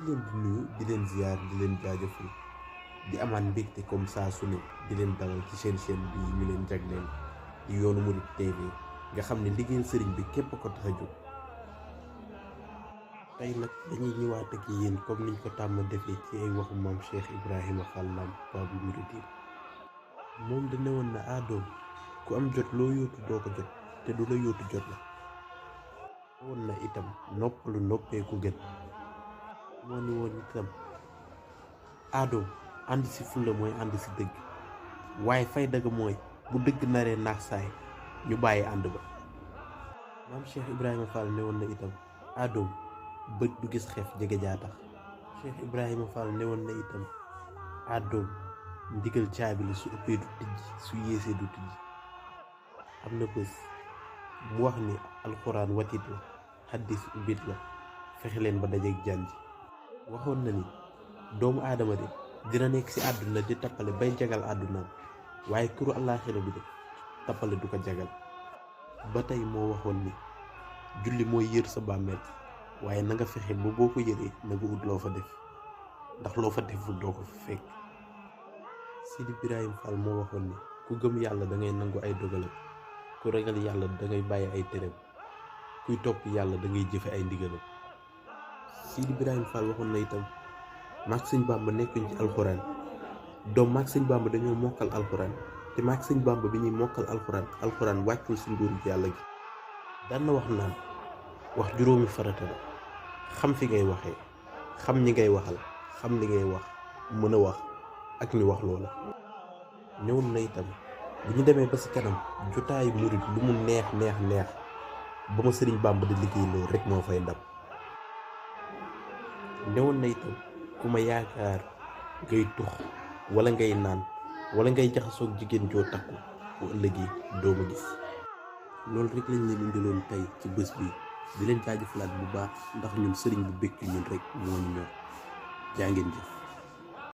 leen di nuyu di leen ziar di leen jaajëfal di amaat mbégte comme saa su ne di leen dalal ci seen chaîne bi ñu leen jagleel di yoonu Mouride TV nga xam ne liggéeyal sëriñ bi képp ko tax a jóg. tey nag dañuy ñëwaat ak yéen comme niñ ko tàmm defee ci ay waxu maam Cheikh Ibrahima Fall Lamp Baabul Muridiin moom da ne woon na doom ku am jot loo yóotu doo ko jot te du la yóotu jot la. woon na itam noppalu noppeeku gën. moo ni woon itam doom ànd si fulla mooy ànd si dëgg waaye fay dëgg mooy bu dëgg naree naax saay ñu bàyyi ànd ba. maam Cheikh Ibrahima Fall ne woon na itam doom bët du gis xef jege jaa tax. Cheikh Ibrahima Fall ne woon na itam doom ndigal caabi la su ëppee du tijj su yéesee du tijj. am na bés mu wax ni alxuraan watit la xaddis ubbit la fexe leen ba dajeeg jànj. waxoon na ni doomu aadama de dina nekk ci àdduna di tappale bay jagal àddunaam waaye këru àllaaxira bi de tappale du ko jagal. ba tey moo waxoon ni julli mooy yër sa bàmmeel waaye na nga fexe ba boo ko yëree na nga ut loo fa def ndax loo fa deful doo ko fa fekk. Sidi Ibrahima Fall moo waxoon ni ku gëm yàlla da ngay nangu ay dogalam ku ragal yàlla da ngay bàyyi ay tereem kuy topp yàlla da ngay jëfe ay ndigalam. Sidi Ibrahima Fall waxoon na itam maag sëñ Bàmba nekkuñ ci alxuraan doom maag sëñ Bàmba dañoo mokkal alxuraan te maag sëñ Bàmba bi ñuy mokkal alxuraan wàccul si nguuru yàlla gi. daan na wax naan wax juróomi farata la xam fi ngay waxee xam ñi ngay waxal xam li ngay wax mën a wax ak ñu wax loola. ñëwoon na itam bu ñu demee ba si kanam jotaayu murit lu mu neex ba ma sëriñ Bàmba di liggéey loolu rek moo fay ndam. newoon na itam ku ma yaakaar ngay tux wala ngay naan wala ngay jaxasoog jigéen joo takku bu ëllëgee doo ma gis. loolu rek lañ leen indiloon tey ci bés bi di leen jaajëfalaat bu baax ndax ñun sëriñ bu bëgg ñun rek moo ñu ñor jaa ngeen jëf.